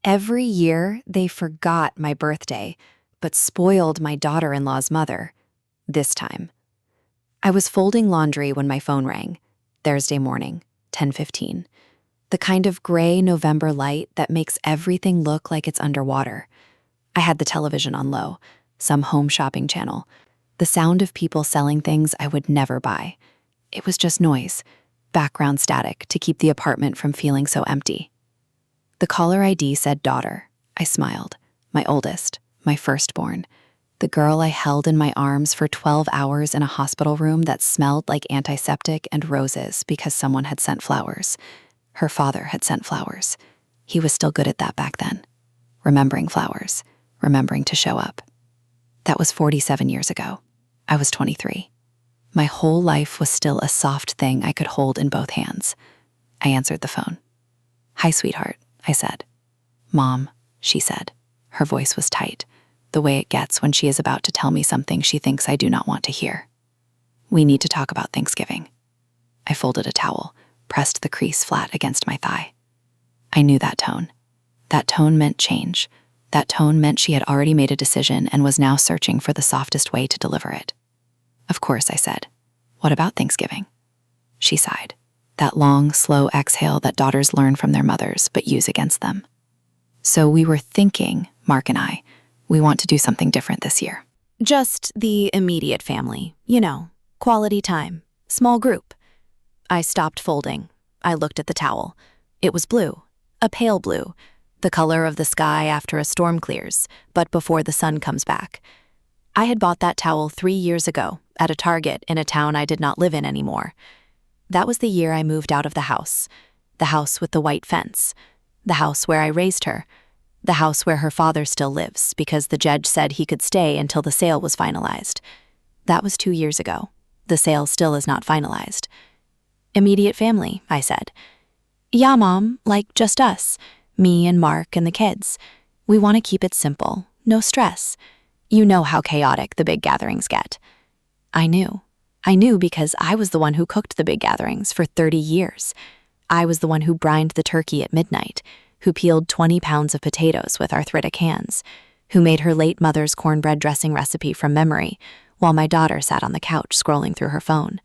Every year, they forgot my birthday, but spoiled my daughter-in-law's mother. This time. I was folding laundry when my phone rang. Thursday morning, 10:15. The kind of gray November light that makes everything look like it's underwater. I had the television on low, some home shopping channel. The sound of people selling things I would never buy. It was just noise, background static to keep the apartment from feeling so empty. The caller ID said daughter. I smiled. My oldest, my firstborn. The girl I held in my arms for 12 hours in a hospital room that smelled like antiseptic and roses because someone had sent flowers. Her father had sent flowers. He was still good at that back then. Remembering flowers, remembering to show up. That was 47 years ago. I was 23. My whole life was still a soft thing I could hold in both hands. I answered the phone. Hi, sweetheart, I said. Mom, she said. Her voice was tight, the way it gets when she is about to tell me something she thinks I do not want to hear. We need to talk about Thanksgiving. I folded a towel, pressed the crease flat against my thigh. I knew that tone. That tone meant change. That tone meant she had already made a decision and was now searching for the softest way to deliver it. Of course, I said. What about Thanksgiving? She sighed. That long, slow exhale that daughters learn from their mothers but use against them. So we were thinking, Mark and I, we want to do something different this year. Just the immediate family, quality time, small group. I stopped folding. I looked at the towel. It was blue, a pale blue, the color of the sky after a storm clears, but before the sun comes back. I had bought that towel 3 years ago at a Target in a town I did not live in anymore. That was the year I moved out of the house with the white fence, the house where I raised her, the house where her father still lives because the judge said he could stay until the sale was finalized. That was 2 years ago. The sale still is not finalized. Immediate family, I said. Yeah, Mom, like just us, me and Mark and the kids. We want to keep it simple, no stress. You know how chaotic the big gatherings get. I knew. I knew because I was the one who cooked the big gatherings for 30 years. I was the one who brined the turkey at midnight, who peeled 20 pounds of potatoes with arthritic hands, who made her late mother's cornbread dressing recipe from memory, while my daughter sat on the couch scrolling through her phone.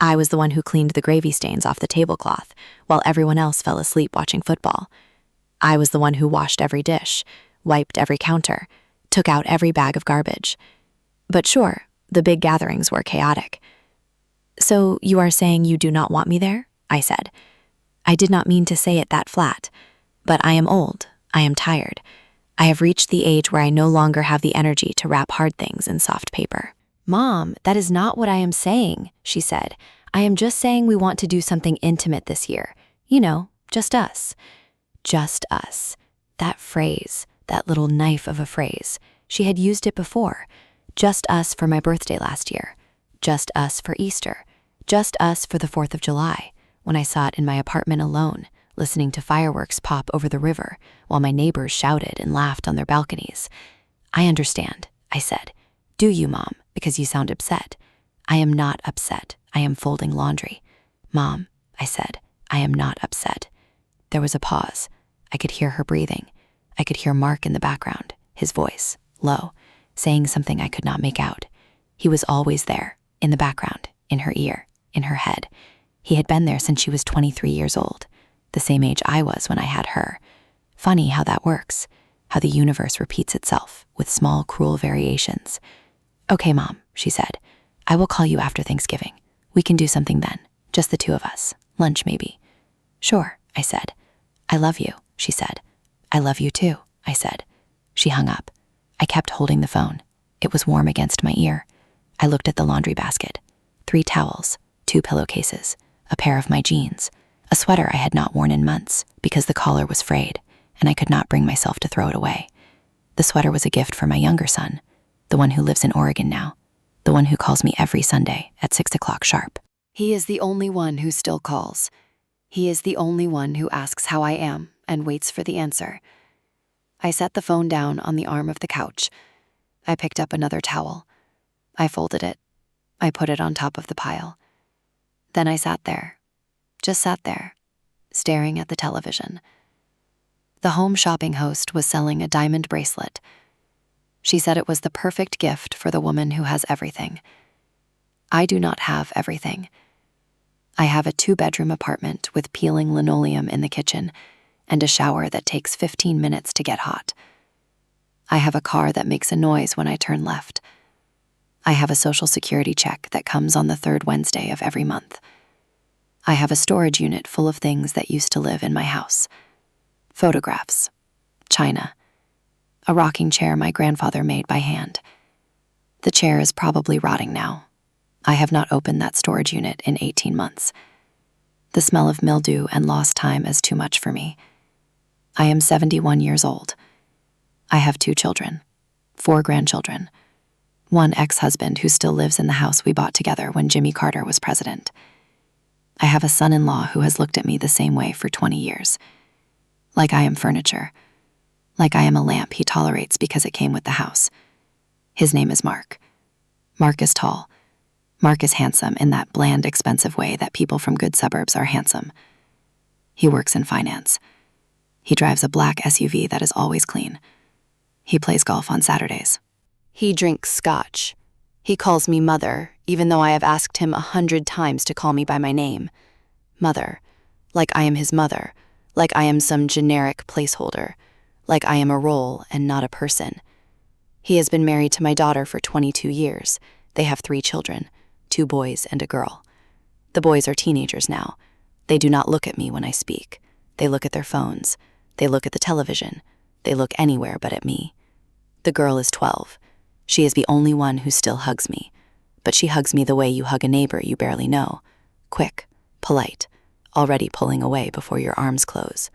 I was the one who cleaned the gravy stains off the tablecloth, while everyone else fell asleep watching football. I was the one who washed every dish, wiped every counter, took out every bag of garbage. But sure, the big gatherings were chaotic. So you are saying you do not want me there? I said. I did not mean to say it that flat, but I am old, I am tired. I have reached the age where I no longer have the energy to wrap hard things in soft paper. Mom, that is not what I am saying, she said. I am just saying we want to do something intimate this year. Just us. Just us. That phrase, that little knife of a phrase. She had used it before. Just us for my birthday last year. Just us for Easter. Just us for the 4th of July, when I sat in my apartment alone, listening to fireworks pop over the river, while my neighbors shouted and laughed on their balconies. I understand, I said. Do you, Mom? Because you sound upset. I am not upset. I am folding laundry. Mom, I said, I am not upset. There was a pause. I could hear her breathing. I could hear Mark in the background, his voice, low, saying something I could not make out. He was always there, in the background, in her ear, in her head. He had been there since she was 23 years old, the same age I was when I had her. Funny how that works, how the universe repeats itself with small, cruel variations. Okay, Mom, she said. I will call you after Thanksgiving. We can do something then, just the two of us. Lunch, maybe. Sure, I said. I love you, she said. I love you too, I said. She hung up. I kept holding the phone. It was warm against my ear. I looked at the laundry basket. 3 towels, 2 pillowcases, a pair of my jeans, a sweater I had not worn in months because the collar was frayed, and I could not bring myself to throw it away. The sweater was a gift for my younger son, the one who lives in Oregon now, the one who calls me every Sunday at 6 o'clock sharp. He is the only one who still calls. He is the only one who asks how I am and waits for the answer. I set the phone down on the arm of the couch. I picked up another towel. I folded it. I put it on top of the pile. Then I sat there, just sat there, staring at the television. The home shopping host was selling a diamond bracelet. She said it was the perfect gift for the woman who has everything. I do not have everything. I have a 2-bedroom apartment with peeling linoleum in the kitchen and a shower that takes 15 minutes to get hot. I have a car that makes a noise when I turn left. I have a Social Security check that comes on the 3rd Wednesday of every month. I have a storage unit full of things that used to live in my house. Photographs, china, a rocking chair my grandfather made by hand. The chair is probably rotting now. I have not opened that storage unit in 18 months. The smell of mildew and lost time is too much for me. I am 71 years old. I have 2 children, 4 grandchildren, 1 ex-husband who still lives in the house we bought together when Jimmy Carter was president. I have a son-in-law who has looked at me the same way for 20 years. Like I am furniture. Like I am a lamp he tolerates because it came with the house. His name is Mark. Mark is tall. Mark is handsome in that bland, expensive way that people from good suburbs are handsome. He works in finance. He drives a black SUV that is always clean. He plays golf on Saturdays. He drinks scotch. He calls me mother, even though I have asked him 100 times to call me by my name. Mother. Like I am his mother. Like I am some generic placeholder. Like I am a role and not a person. He has been married to my daughter for 22 years. They have 3 children, 2 boys and a girl. The boys are teenagers now. They do not look at me when I speak. They look at their phones. They look at the television. They look anywhere but at me. The girl is 12. She is the only one who still hugs me. But she hugs me the way you hug a neighbor you barely know. Quick, polite, already pulling away before your arms close.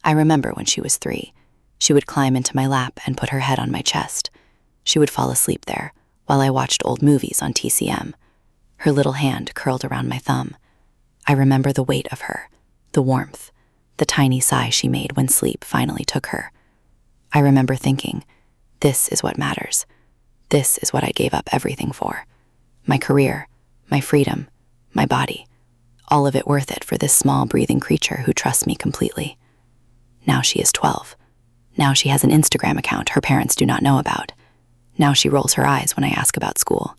I remember when she was 3. She would climb into my lap and put her head on my chest. She would fall asleep there while I watched old movies on TCM. Her little hand curled around my thumb. I remember the weight of her, the warmth, the tiny sigh she made when sleep finally took her. I remember thinking, this is what matters. This is what I gave up everything for. My career, my freedom, my body. All of it worth it for this small breathing creature who trusts me completely. Now she is 12. Now she has an Instagram account her parents do not know about. Now she rolls her eyes when I ask about school.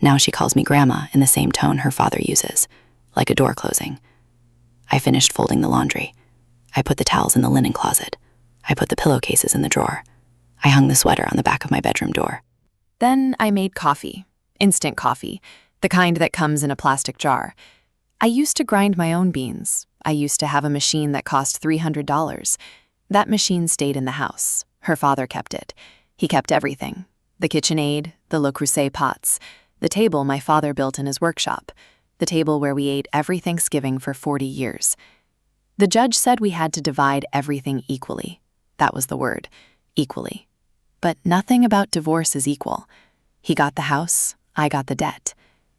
Now she calls me grandma in the same tone her father uses, like a door closing. I finished folding the laundry. I put the towels in the linen closet. I put the pillowcases in the drawer. I hung the sweater on the back of my bedroom door. Then I made coffee, instant coffee, the kind that comes in a plastic jar. I used to grind my own beans. I used to have a machine that cost $300. That machine stayed in the house. Her father kept it. He kept everything. The KitchenAid, the Le Creuset pots, the table my father built in his workshop, the table where we ate every Thanksgiving for 40 years. The judge said we had to divide everything equally. That was the word, equally. But nothing about divorce is equal. He got the house, I got the debt.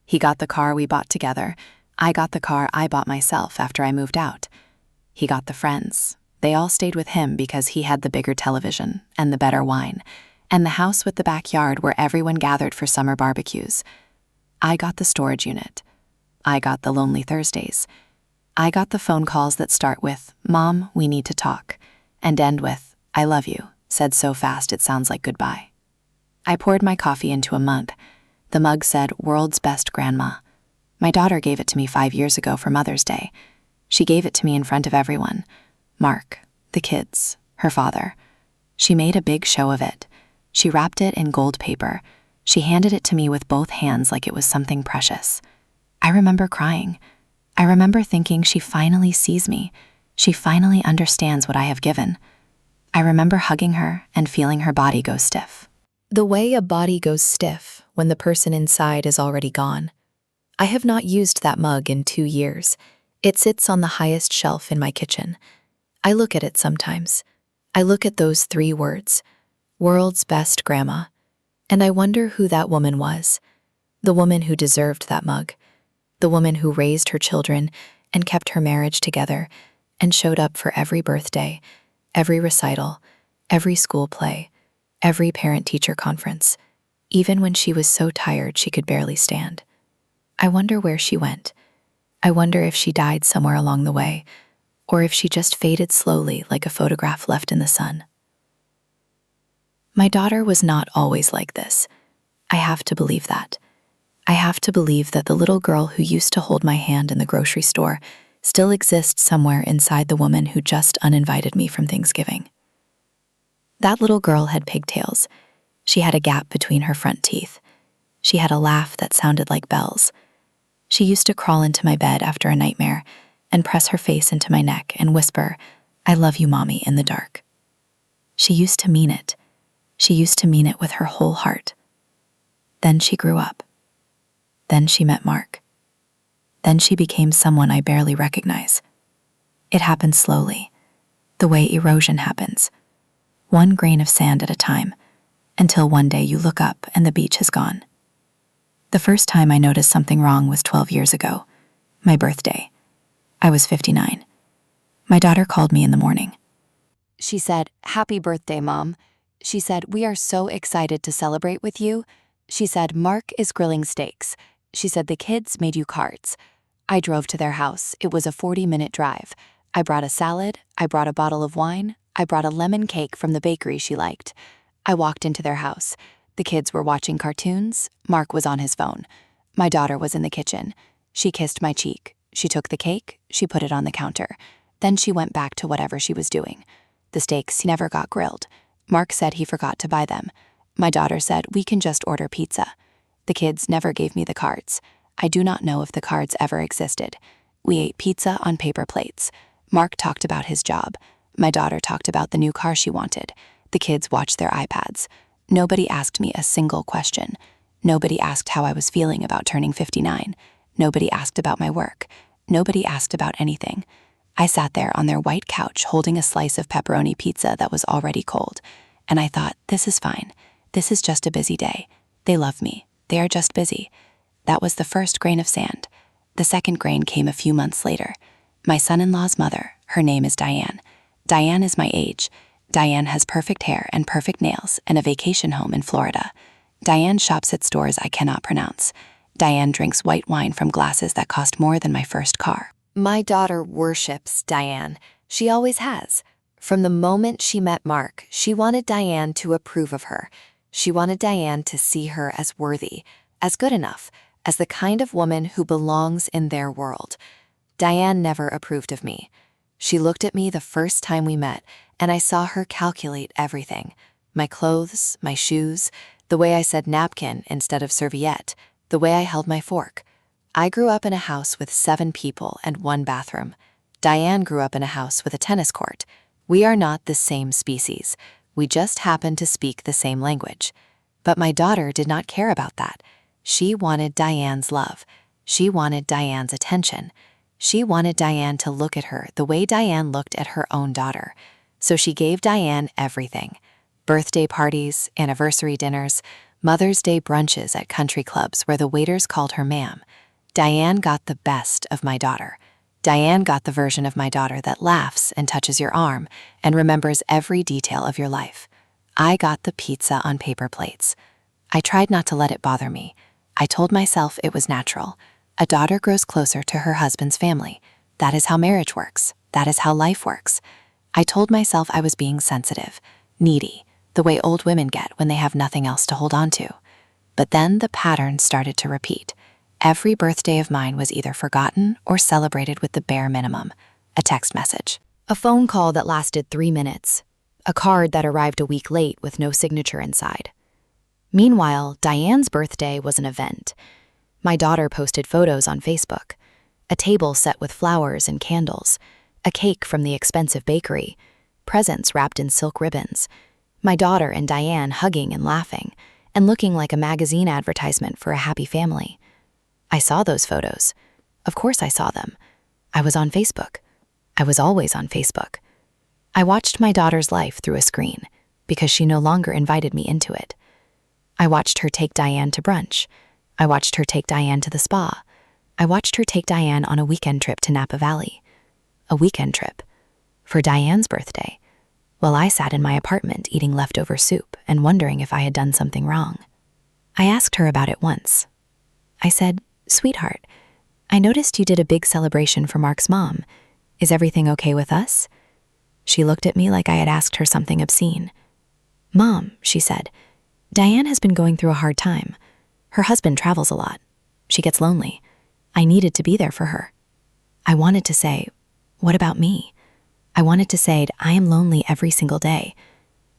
He got the car we bought together. I got the car I bought myself after I moved out. He got the friends. They all stayed with him because he had the bigger television and the better wine, and the house with the backyard where everyone gathered for summer barbecues. I got the storage unit. I got the lonely Thursdays. I got the phone calls that start with, "Mom, we need to talk," and end with, "I love you," said so fast it sounds like goodbye. I poured my coffee into a mug. The mug said, "World's Best Grandma." My daughter gave it to me 5 years ago for Mother's Day. She gave it to me in front of everyone. Mark, the kids, her father. She made a big show of it. She wrapped it in gold paper. She handed it to me with both hands like it was something precious. I remember crying. I remember thinking she finally sees me. She finally understands what I have given. I remember hugging her and feeling her body go stiff. The way a body goes stiff when the person inside is already gone. I have not used that mug in 2 years. It sits on the highest shelf in my kitchen. I look at it sometimes. I look at those 3 words, "World's Best Grandma," and I wonder who that woman was. The woman who deserved that mug. The woman who raised her children and kept her marriage together and showed up for every birthday, every recital, every school play, every parent-teacher conference, even when she was so tired she could barely stand. I wonder where she went. I wonder if she died somewhere along the way, or if she just faded slowly like a photograph left in the sun. My daughter was not always like this. I have to believe that. I have to believe that the little girl who used to hold my hand in the grocery store still exists somewhere inside the woman who just uninvited me from Thanksgiving. That little girl had pigtails. She had a gap between her front teeth. She had a laugh that sounded like bells. She used to crawl into my bed after a nightmare and press her face into my neck and whisper, "I love you, Mommy," in the dark. She used to mean it. She used to mean it with her whole heart. Then she grew up. Then she met Mark. Then she became someone I barely recognize. It happened slowly, the way erosion happens, one grain of sand at a time, until one day you look up and the beach has gone. The first time I noticed something wrong was 12 years ago, my birthday. I was 59. My daughter called me in the morning. She said, "Happy birthday, Mom." She said, "We are so excited to celebrate with you." She said, "Mark is grilling steaks." She said, "The kids made you cards." I drove to their house. It was a 40-minute drive. I brought a salad. I brought a bottle of wine. I brought a lemon cake from the bakery she liked. I walked into their house. The kids were watching cartoons. Mark was on his phone. My daughter was in the kitchen. She kissed my cheek. She took the cake. She put it on the counter. Then she went back to whatever she was doing. The steaks never got grilled. Mark said he forgot to buy them. My daughter said, "We can just order pizza." The kids never gave me the cards. I do not know if the cards ever existed. We ate pizza on paper plates. Mark talked about his job. My daughter talked about the new car she wanted. The kids watched their iPads. Nobody asked me a single question. Nobody asked how I was feeling about turning 59. Nobody asked about my work. Nobody asked about anything. I sat there on their white couch holding a slice of pepperoni pizza that was already cold. And I thought, this is fine. This is just a busy day. They love me. They are just busy. That was the first grain of sand. The second grain came a few months later. My son-in-law's mother, her name is Diane. Diane is my age. Diane has perfect hair and perfect nails and a vacation home in Florida. Diane shops at stores I cannot pronounce. Diane drinks white wine from glasses that cost more than my first car. My daughter worships Diane. She always has. From the moment she met Mark, she wanted Diane to approve of her. She wanted Diane to see her as worthy, as good enough, as the kind of woman who belongs in their world. Diane never approved of me. She looked at me the first time we met, and I saw her calculate everything. My clothes, my shoes, the way I said napkin instead of serviette, the way I held my fork. I grew up in a house with 7 people and 1 bathroom. Diane grew up in a house with a tennis court. We are not the same species. We just happen to speak the same language. But my daughter did not care about that. She wanted Diane's love. She wanted Diane's attention. She wanted Diane to look at her the way Diane looked at her own daughter. So she gave Diane everything. Birthday parties, anniversary dinners, Mother's Day brunches at country clubs where the waiters called her ma'am. Diane got the best of my daughter. Diane got the version of my daughter that laughs and touches your arm and remembers every detail of your life. I got the pizza on paper plates. I tried not to let it bother me. I told myself it was natural. A daughter grows closer to her husband's family. That is how marriage works. That is how life works. I told myself I was being sensitive, needy, the way old women get when they have nothing else to hold on to. But then the pattern started to repeat. Every birthday of mine was either forgotten or celebrated with the bare minimum. A text message. A phone call that lasted 3 minutes. A card that arrived a week late with no signature inside. Meanwhile, Diane's birthday was an event. My daughter posted photos on Facebook. A table set with flowers and candles. A cake from the expensive bakery. Presents wrapped in silk ribbons. My daughter and Diane hugging and laughing, and looking like a magazine advertisement for a happy family. I saw those photos. Of course I saw them. I was on Facebook. I was always on Facebook. I watched my daughter's life through a screen because she no longer invited me into it. I watched her take Diane to brunch. I watched her take Diane to the spa. I watched her take Diane on a weekend trip to Napa Valley. A weekend trip. For Diane's birthday. While I sat in my apartment eating leftover soup and wondering if I had done something wrong. I asked her about it once. I said, "Sweetheart, I noticed you did a big celebration for Mark's mom. Is everything okay with us? She looked at me like I had asked her something obscene. Mom, she said, Diane has been going through a hard time. Her husband travels a lot. She gets lonely. I needed to be there for her. I wanted to say, what about me? I wanted to say, I am lonely every single day.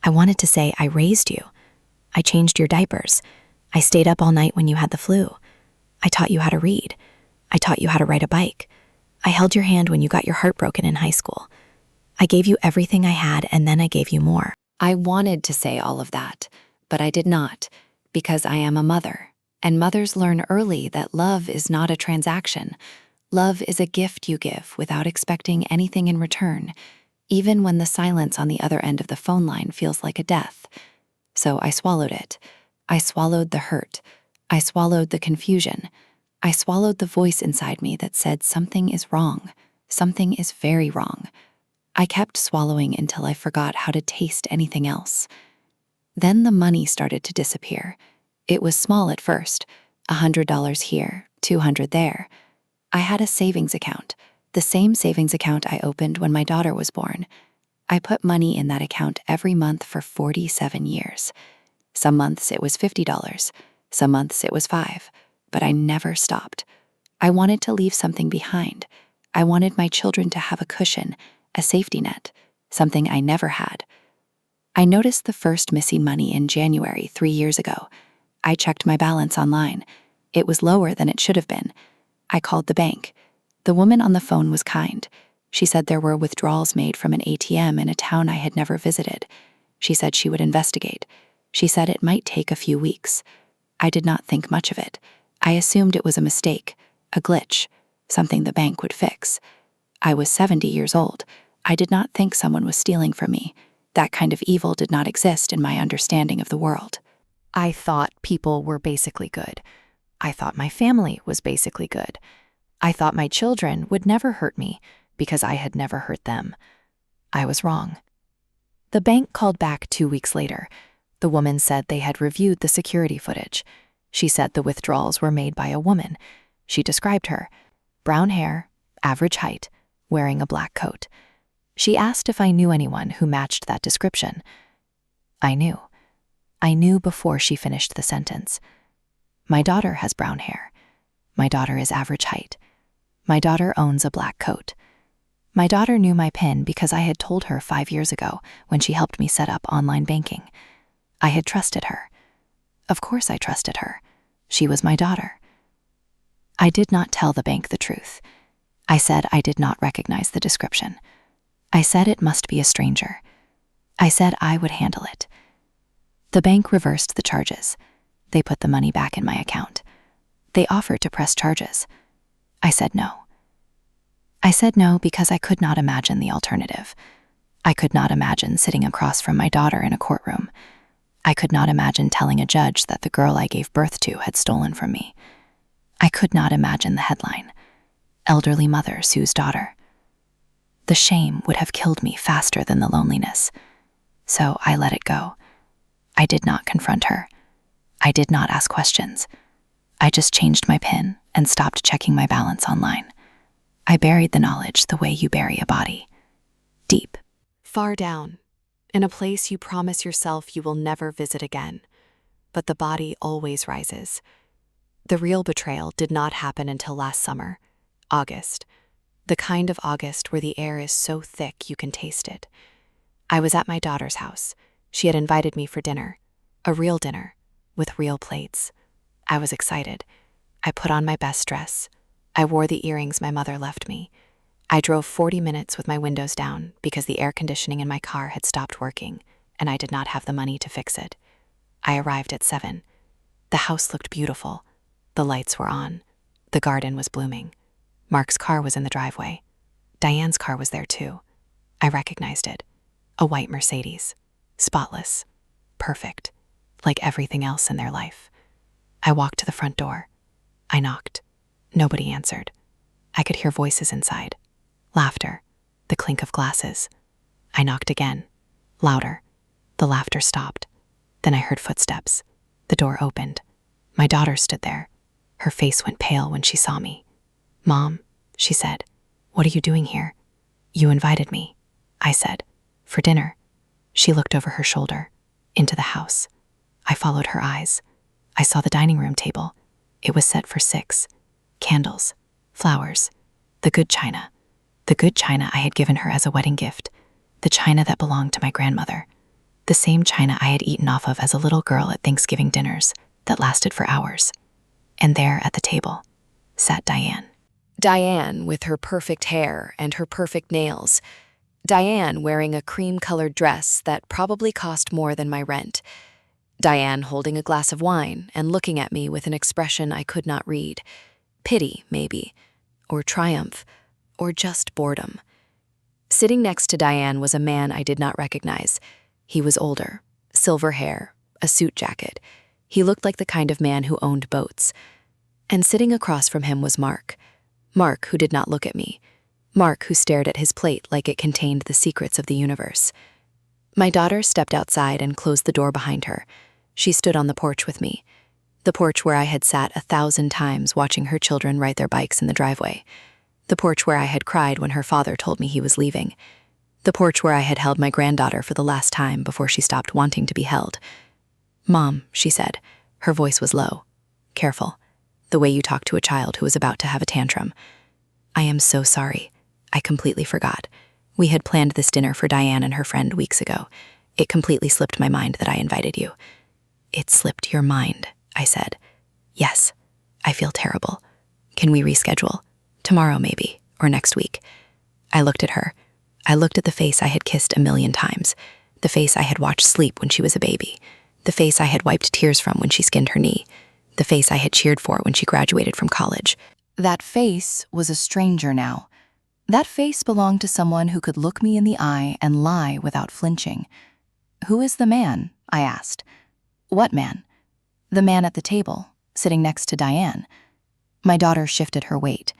I wanted to say, I raised you. I changed your diapers. I stayed up all night when you had the flu. I taught you how to read. I taught you how to ride a bike. I held your hand when you got your heart broken in high school. I gave you everything I had, and then I gave you more. I wanted to say all of that, but I did not, because I am a mother, and mothers learn early that love is not a transaction. Love is a gift you give without expecting anything in return, even when the silence on the other end of the phone line feels like a death. So I swallowed it. I swallowed the hurt. I swallowed the confusion. I swallowed the voice inside me that said something is wrong. Something is very wrong. I kept swallowing until I forgot how to taste anything else. Then the money started to disappear. It was small at first, $100 here, $200 there. I had a savings account, the same savings account I opened when my daughter was born. I put money in that account every month for 47 years. Some months it was $50, some months it was $5, but I never stopped. I wanted to leave something behind. I wanted my children to have a cushion, a safety net, something I never had. I noticed the first missing money in January 3 years ago. I checked my balance online. It was lower than it should have been. I called the bank. The woman on the phone was kind. She said there were withdrawals made from an ATM in a town I had never visited. She said she would investigate. She said it might take a few weeks. I did not think much of it. I assumed it was a mistake, a glitch, something the bank would fix. I was 70 years old. I did not think someone was stealing from me. That kind of evil did not exist in my understanding of the world. I thought people were basically good. I thought my family was basically good. I thought my children would never hurt me because I had never hurt them. I was wrong. The bank called back 2 weeks later. The woman said they had reviewed the security footage. She said the withdrawals were made by a woman. She described her: brown hair, average height, wearing a black coat. She asked if I knew anyone who matched that description. I knew. I knew before she finished the sentence. My daughter has brown hair. My daughter is average height. My daughter owns a black coat. My daughter knew my PIN because I had told her 5 years ago when she helped me set up online banking. I had trusted her. Of course I trusted her. She was my daughter. I did not tell the bank the truth. I said I did not recognize the description. I said it must be a stranger. I said I would handle it. The bank reversed the charges. They put the money back in my account. They offered to press charges. I said no. I said no because I could not imagine the alternative. I could not imagine sitting across from my daughter in a courtroom. I could not imagine telling a judge that the girl I gave birth to had stolen from me. I could not imagine the headline: elderly mother sues daughter. The shame would have killed me faster than the loneliness. So I let it go. I did not confront her. I did not ask questions. I just changed my PIN and stopped checking my balance online. I buried the knowledge the way you bury a body. Deep. Far down, in a place you promise yourself you will never visit again. But the body always rises. The real betrayal did not happen until last summer, August. The kind of August where the air is so thick you can taste it. I was at my daughter's house. She had invited me for dinner, a real dinner, with real plates. I was excited. I put on my best dress. I wore the earrings my mother left me. I drove 40 minutes with my windows down because the air conditioning in my car had stopped working, and I did not have the money to fix it. I arrived at 7. The house looked beautiful. The lights were on. The garden was blooming. Mark's car was in the driveway. Diane's car was there too. I recognized it. A white Mercedes. Spotless. Perfect. Like everything else in their life. I walked to the front door. I knocked. Nobody answered. I could hear voices inside. Laughter. The clink of glasses. I knocked again. Louder. The laughter stopped. Then I heard footsteps. The door opened. My daughter stood there. Her face went pale when she saw me. "Mom," she said, "what are you doing here?" You invited me, I said, for dinner. She looked over her shoulder, into the house. I followed her eyes. I saw the dining room table. It was set for 6. Candles, flowers, the good china. The good china I had given her as a wedding gift. The china that belonged to my grandmother. The same china I had eaten off of as a little girl at Thanksgiving dinners that lasted for hours. And there at the table sat Diane. Diane with her perfect hair and her perfect nails. Diane wearing a cream-colored dress that probably cost more than my rent. Diane holding a glass of wine and looking at me with an expression I could not read. Pity, maybe, or triumph, or just boredom. Sitting next to Diane was a man I did not recognize. He was older, silver hair, a suit jacket. He looked like the kind of man who owned boats. And sitting across from him was Mark. Mark, who did not look at me. Mark, who stared at his plate like it contained the secrets of the universe. My daughter stepped outside and closed the door behind her. She stood on the porch with me. The porch where I had sat 1,000 times watching her children ride their bikes in the driveway. The porch where I had cried when her father told me he was leaving. The porch where I had held my granddaughter for the last time before she stopped wanting to be held. "Mom," she said. Her voice was low. "Careful. The way you talk to a child who is about to have a tantrum. I am so sorry. I completely forgot. We had planned this dinner for Diane and her friend weeks ago. It completely slipped my mind that I invited you." "It slipped your mind," I said. "Yes. I feel terrible. Can we reschedule? Tomorrow maybe, or next week." I looked at her. I looked at the face I had kissed 1,000,000 times, the face I had watched sleep when she was a baby, the face I had wiped tears from when she skinned her knee, the face I had cheered for when she graduated from college. That face was a stranger now. That face belonged to someone who could look me in the eye and lie without flinching. "Who is the man?" I asked. "What man?" "The man at the table, sitting next to Diane." My daughter shifted her weight.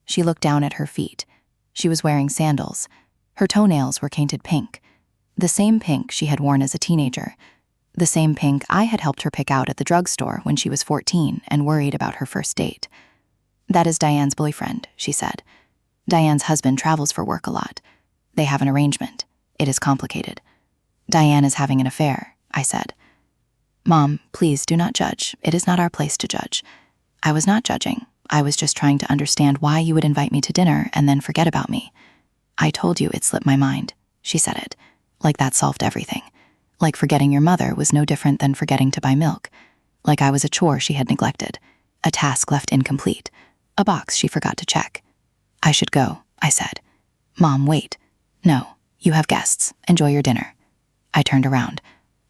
She looked down at her feet. She was wearing sandals. Her toenails were painted pink. The same pink she had worn as a teenager. The same pink I had helped her pick out at the drugstore when she was 14 and worried about her first date. "That is Diane's boyfriend," she said. "Diane's husband travels for work a lot. They have an arrangement. It is complicated. Diane is having an affair," I said. "Mom, please do not judge. It is not our place to judge." I was not judging. I was just trying to understand why you would invite me to dinner and then forget about me. "I told you it slipped my mind," she said it, like that solved everything. Like forgetting your mother was no different than forgetting to buy milk. Like I was a chore she had neglected, a task left incomplete, a box she forgot to check. "I should go," I said. "Mom, wait." "No, you have guests. Enjoy your dinner." I turned around.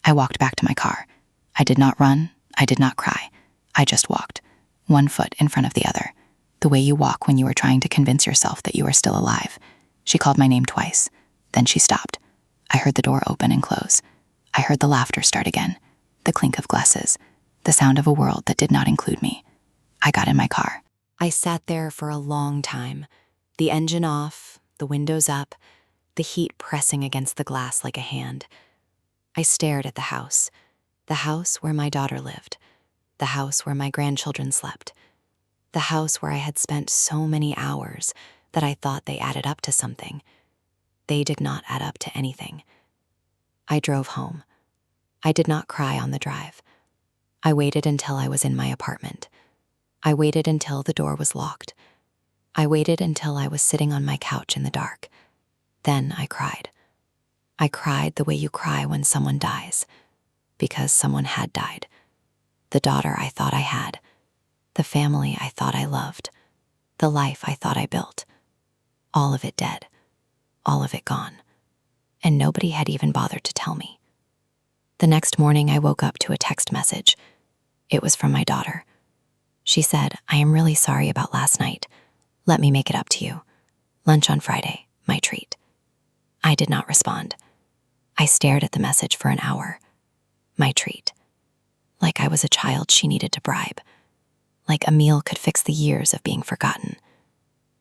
I walked back to my car. I did not run. I did not cry. I just walked, one foot in front of the other, the way you walk when you are trying to convince yourself that you are still alive. She called my name twice. Then she stopped. I heard the door open and close. I heard the laughter start again, the clink of glasses, the sound of a world that did not include me. I got in my car. I sat there for a long time, the engine off, the windows up, the heat pressing against the glass like a hand. I stared at the house where my daughter lived, the house where my grandchildren slept, the house where I had spent so many hours that I thought they added up to something. They did not add up to anything. I drove home. I did not cry on the drive. I waited until I was in my apartment. I waited until the door was locked. I waited until I was sitting on my couch in the dark. Then I cried. I cried the way you cry when someone dies, because someone had died. The daughter I thought I had, the family I thought I loved, the life I thought I built. All of it dead, all of it gone. And nobody had even bothered to tell me. The next morning I woke up to a text message. It was from my daughter. She said, "I am really sorry about last night. Let me make it up to you. Lunch on Friday, my treat." I did not respond. I stared at the message for an hour. My treat. Like I was a child she needed to bribe. Like a meal could fix the years of being forgotten.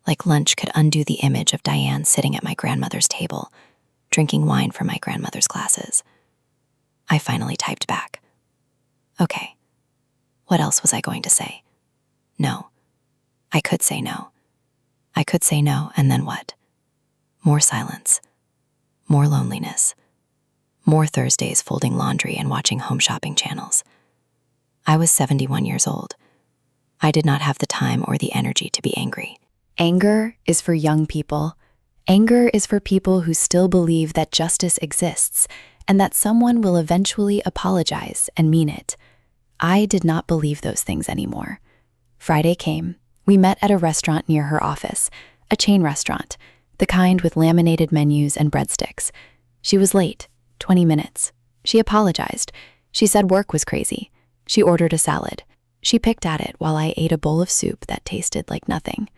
Like lunch could undo the image of Diane sitting at my grandmother's table, drinking wine from my grandmother's glasses. I finally typed back. Okay. What else was I going to say? No. I could say no. I could say no, and then what? More silence. More loneliness. More Thursdays folding laundry and watching home shopping channels. I was 71 years old. I did not have the time or the energy to be angry. Anger is for young people. Anger is for people who still believe that justice exists and that someone will eventually apologize and mean it. I did not believe those things anymore. Friday came. We met at a restaurant near her office, a chain restaurant, the kind with laminated menus and breadsticks. She was late, 20 minutes. She apologized. She said work was crazy. She ordered a salad. She picked at it while I ate a bowl of soup that tasted like nothing.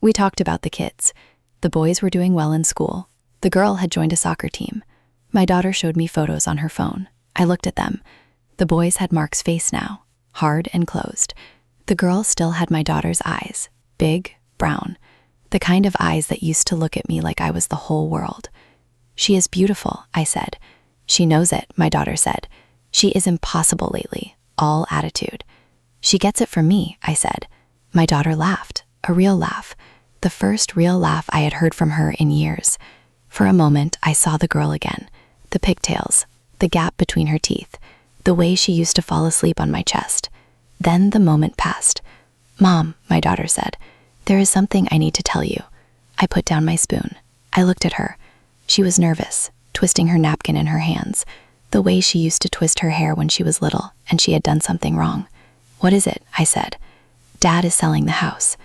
We talked about the kids. The boys were doing well in school. The girl had joined a soccer team. My daughter showed me photos on her phone. I looked at them. The boys had Mark's face now, hard and closed. The girl still had my daughter's eyes, big, brown, the kind of eyes that used to look at me like I was the whole world. She is beautiful, I said. She knows it, my daughter said. She is impossible lately, all attitude. She gets it from me, I said. My daughter laughed, a real laugh, the first real laugh I had heard from her in years. For a moment, I saw the girl again, the pigtails, the gap between her teeth, the way she used to fall asleep on my chest. Then the moment passed. Mom, my daughter said, there is something I need to tell you. I put down my spoon. I looked at her. She was nervous, twisting her napkin in her hands, the way she used to twist her hair when she was little and she had done something wrong. What is it? I said. Dad is selling the house.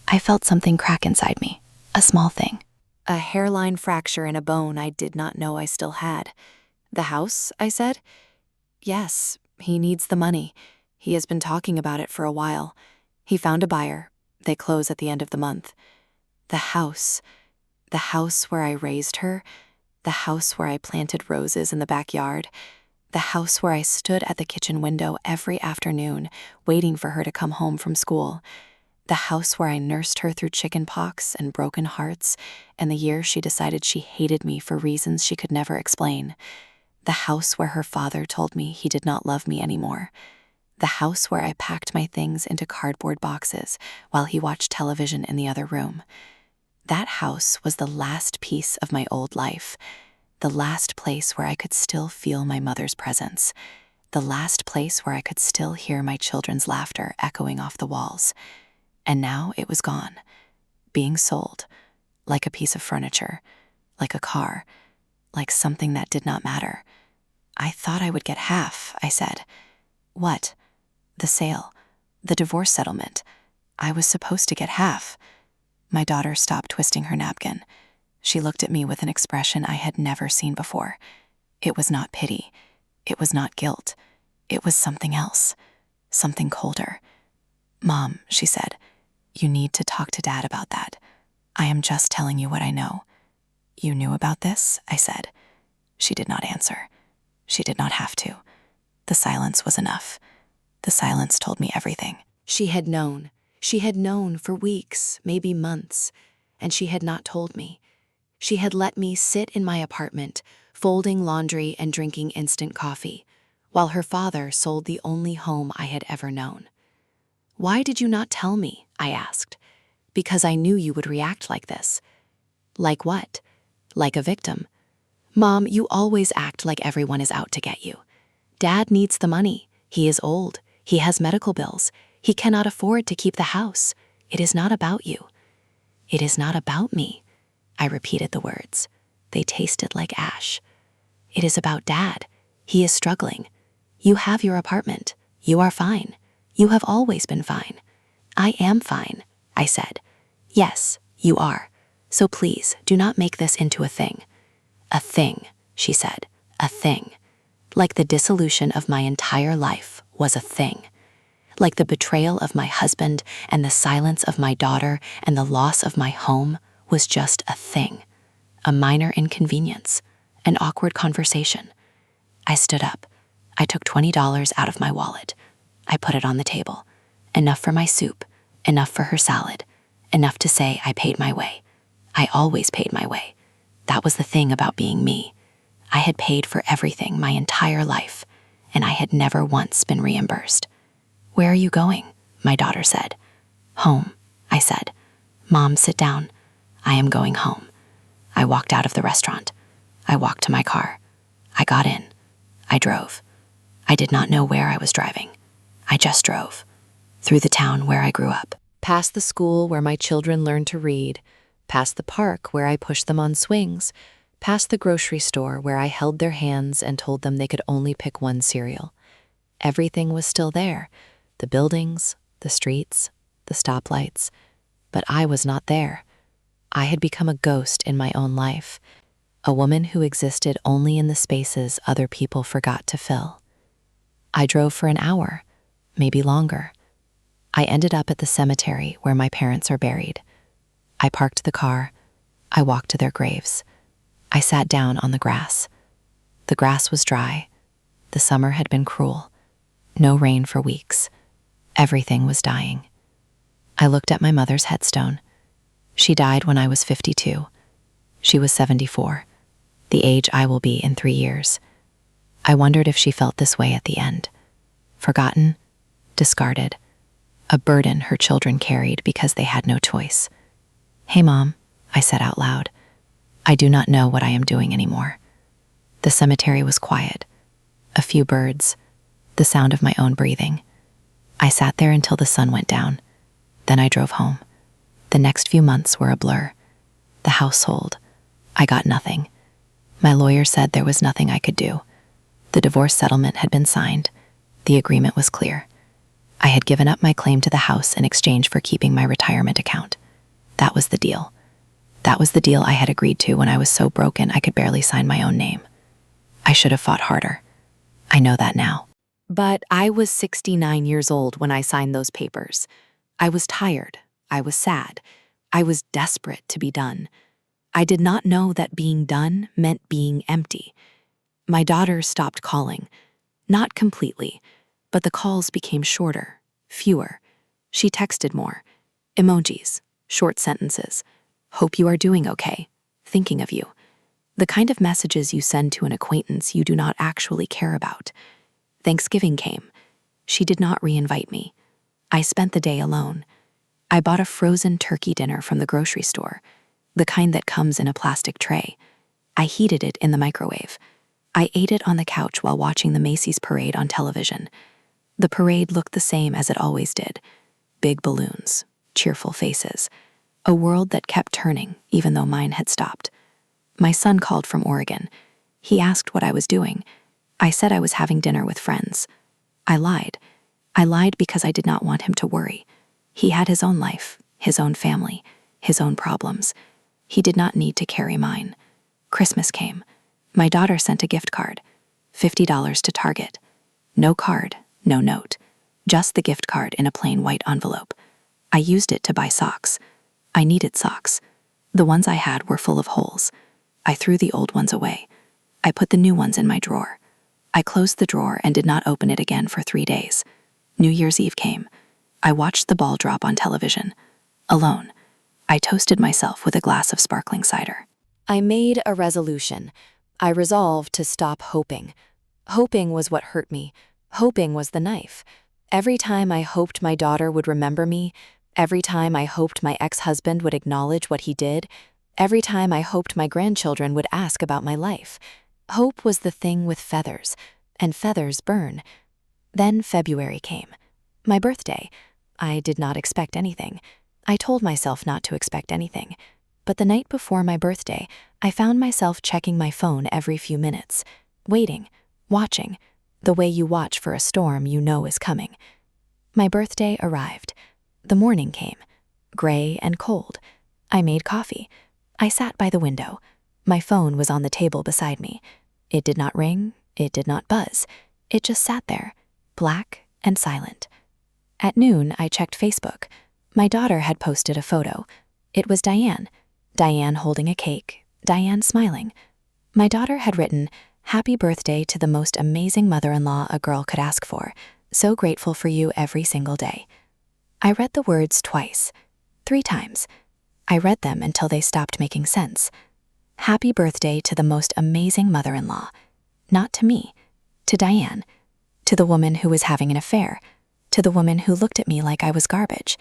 I felt something crack inside me, a small thing. A hairline fracture in a bone I did not know I still had. The house, I said? Yes, he needs the money. He has been talking about it for a while. He found a buyer. They close at the end of the month. The house where I raised her, the house where I planted roses in the backyard, the house where I stood at the kitchen window every afternoon waiting for her to come home from school, the house where I nursed her through chicken pox and broken hearts and the year she decided she hated me for reasons she could never explain, the house where her father told me he did not love me anymore, the house where I packed my things into cardboard boxes while he watched television in the other room. That house was the last piece of my old life, the last place where I could still feel my mother's presence, the last place where I could still hear my children's laughter echoing off the walls. And now it was gone, being sold, like a piece of furniture, like a car, like something that did not matter. I thought I would get half, I said. What? The sale, the divorce settlement. I was supposed to get half. My daughter stopped twisting her napkin. She looked at me with an expression I had never seen before. It was not pity. It was not guilt. It was something else, something colder. Mom, she said, you need to talk to Dad about that. I am just telling you what I know. You knew about this? I said. She did not answer. She did not have to. The silence was enough. The silence told me everything. She had known. She had known for weeks, maybe months, and she had not told me. She had let me sit in my apartment, folding laundry and drinking instant coffee, while her father sold the only home I had ever known. Why did you not tell me? I asked. Because I knew you would react like this. Like what? Like a victim. Mom, you always act like everyone is out to get you. Dad needs the money. He is old. He has medical bills. He cannot afford to keep the house. It is not about you. It is not about me. I repeated the words. They tasted like ash. It is about Dad. He is struggling. You have your apartment. You are fine. You have always been fine. I am fine, I said. Yes, you are. So please do not make this into a thing. A thing, she said. A thing. Like the dissolution of my entire life was a thing. Like the betrayal of my husband and the silence of my daughter and the loss of my home was just a thing. A minor inconvenience. An awkward conversation. I stood up. I took $20 out of my wallet. I put it on the table. Enough for my soup, enough for her salad, enough to say I paid my way. I always paid my way. That was the thing about being me. I had paid for everything my entire life, and I had never once been reimbursed. Where are you going? My daughter said. Home, I said. Mom, sit down. I am going home. I walked out of the restaurant. I walked to my car. I got in. I drove. I did not know where I was driving. I just drove. Through the town where I grew up. Past the school where my children learned to read, past the park where I pushed them on swings, past the grocery store where I held their hands and told them they could only pick one cereal. Everything was still there, the buildings, the streets, the stoplights, but I was not there. I had become a ghost in my own life, a woman who existed only in the spaces other people forgot to fill. I drove for an hour, maybe longer. I ended up at the cemetery where my parents are buried. I parked the car. I walked to their graves. I sat down on the grass. The grass was dry. The summer had been cruel. No rain for weeks. Everything was dying. I looked at my mother's headstone. She died when I was 52. She was 74, the age I will be in 3 years. I wondered if she felt this way at the end. Forgotten, discarded, a burden her children carried because they had no choice. "Hey, Mom," I said out loud. "I do not know what I am doing anymore." The cemetery was quiet. A few birds, the sound of my own breathing. I sat there until the sun went down. Then I drove home. The next few months were a blur. The household. I got nothing. My lawyer said there was nothing I could do. The divorce settlement had been signed. The agreement was clear. I had given up my claim to the house in exchange for keeping my retirement account. That was the deal. That was the deal I had agreed to when I was so broken I could barely sign my own name. I should have fought harder. I know that now. But I was 69 years old when I signed those papers. I was tired. I was sad. I was desperate to be done. I did not know that being done meant being empty. My daughter stopped calling. Not completely, but the calls became shorter, fewer. She texted more. Emojis, short sentences. "Hope you are doing okay. Thinking of you." The kind of messages you send to an acquaintance you do not actually care about. Thanksgiving came. She did not re-invite me. I spent the day alone. I bought a frozen turkey dinner from the grocery store, the kind that comes in a plastic tray. I heated it in the microwave. I ate it on the couch while watching the Macy's parade on television. The parade looked the same as it always did. Big balloons, cheerful faces, a world that kept turning even though mine had stopped. My son called from Oregon. He asked what I was doing. I said I was having dinner with friends. I lied. I lied because I did not want him to worry. He had his own life, his own family, his own problems. He did not need to carry mine. Christmas came. My daughter sent a gift card, $50 to Target. No card, no note, just the gift card in a plain white envelope. I used it to buy socks. I needed socks. The ones I had were full of holes. I threw the old ones away. I put the new ones in my drawer. I closed the drawer and did not open it again for 3 days. New Year's Eve came. I watched the ball drop on television. Alone. I toasted myself with a glass of sparkling cider. I made a resolution. I resolved to stop hoping. Hoping was what hurt me. Hoping was the knife. Every time I hoped my daughter would remember me, every time I hoped my ex-husband would acknowledge what he did, every time I hoped my grandchildren would ask about my life. Hope was the thing with feathers, and feathers burn. Then February came. My birthday. I did not expect anything. I told myself not to expect anything. But the night before my birthday, I found myself checking my phone every few minutes, waiting, watching, the way you watch for a storm you know is coming. My birthday arrived. The morning came, gray and cold. I made coffee. I sat by the window. My phone was on the table beside me. It did not ring. It did not buzz. It just sat there, black and silent. At noon, I checked Facebook. My daughter had posted a photo. It was Diane. Diane holding a cake. Diane smiling. My daughter had written, "Happy birthday to the most amazing mother-in-law a girl could ask for. So grateful for you every single day." I read the words twice, 3 times. I read them until they stopped making sense. Happy birthday to the most amazing mother-in-law. Not to me, to Diane, to the woman who was having an affair, to the woman who looked at me like I was garbage,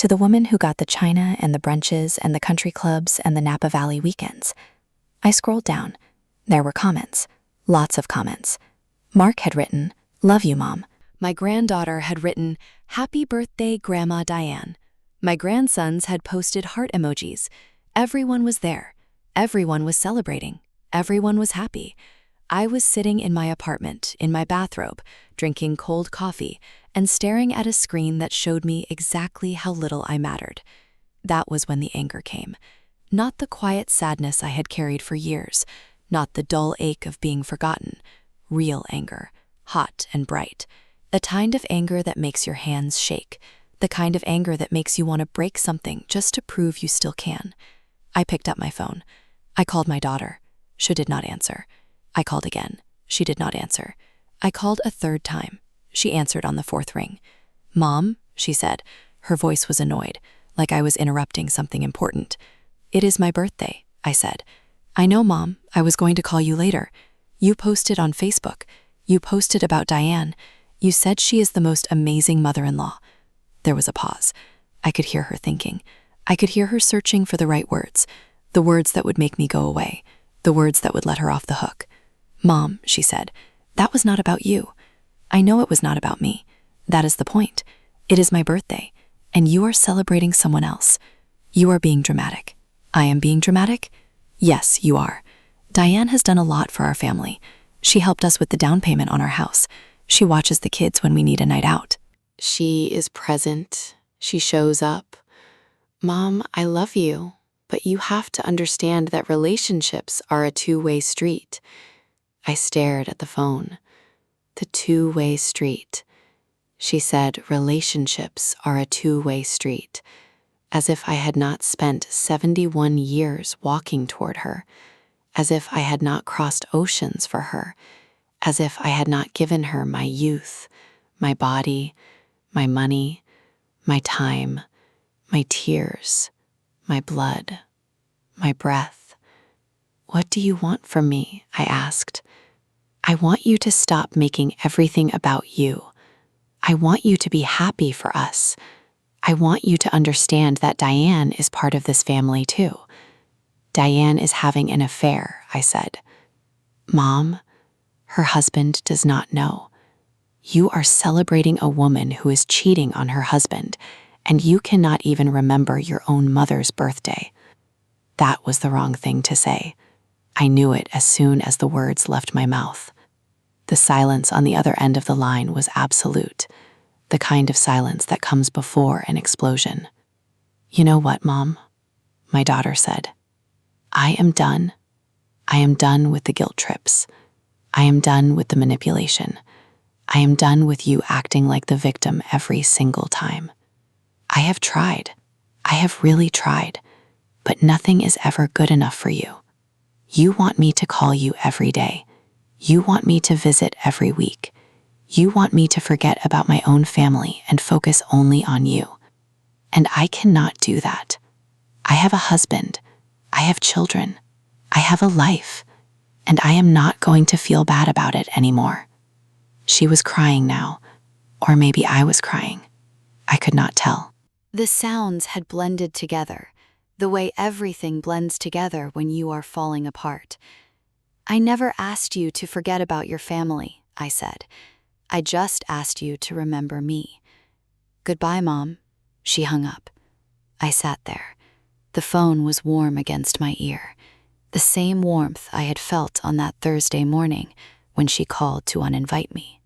To the woman who got the china and the brunches and the country clubs and the Napa Valley weekends. I scrolled down. There were comments. Lots of comments. Mark had written, "Love you, Mom." My granddaughter had written, "Happy birthday, Grandma Diane." My grandsons had posted heart emojis. Everyone was there. Everyone was celebrating. Everyone was happy. I was sitting in my apartment, in my bathrobe, drinking cold coffee, and staring at a screen that showed me exactly how little I mattered. That was when the anger came. Not the quiet sadness I had carried for years, not the dull ache of being forgotten. Real anger, hot and bright. The kind of anger that makes your hands shake. The kind of anger that makes you want to break something just to prove you still can. I picked up my phone. I called my daughter. She did not answer. I called again. She did not answer. I called a third time. She answered on the fourth ring. "Mom," she said. Her voice was annoyed, like I was interrupting something important. "It is my birthday," I said. "I know, Mom. I was going to call you later. You posted on Facebook. You posted about Diane. You said she is the most amazing mother-in-law." There was a pause. I could hear her thinking. I could hear her searching for the right words, the words that would make me go away, the words that would let her off the hook. "Mom," she said, "that was not about you. I know it was not about me. That is the point. It is my birthday, and you are celebrating someone else. You are being dramatic." "I am being dramatic?" "Yes, you are. Diane has done a lot for our family. She helped us with the down payment on our house. She watches the kids when we need a night out. She is present. She shows up. Mom, I love you, but you have to understand that relationships are a two-way street." I stared at the phone. The two-way street. She said relationships are a two-way street, as if I had not spent 71 years walking toward her, as if I had not crossed oceans for her, as if I had not given her my youth, my body, my money, my time, my tears, my blood, my breath. "What do you want from me?" I asked. "I want you to stop making everything about you. I want you to be happy for us. I want you to understand that Diane is part of this family too." "Diane is having an affair," I said. "Mom, her husband does not know. You are celebrating a woman who is cheating on her husband, and you cannot even remember your own mother's birthday." That was the wrong thing to say. I knew it as soon as the words left my mouth. The silence on the other end of the line was absolute, the kind of silence that comes before an explosion. "You know what, Mom?" my daughter said. "I am done. I am done with the guilt trips. I am done with the manipulation. I am done with you acting like the victim every single time. I have tried. I have really tried, but nothing is ever good enough for you. You want me to call you every day. You want me to visit every week. You want me to forget about my own family and focus only on you. And I cannot do that. I have a husband. I have children. I have a life. And I am not going to feel bad about it anymore." She was crying now, or maybe I was crying. I could not tell. The sounds had blended together, the way everything blends together when you are falling apart. "I never asked you to forget about your family," I said. "I just asked you to remember me." "Goodbye, Mom." She hung up. I sat there. The phone was warm against my ear, the same warmth I had felt on that Thursday morning when she called to uninvite me.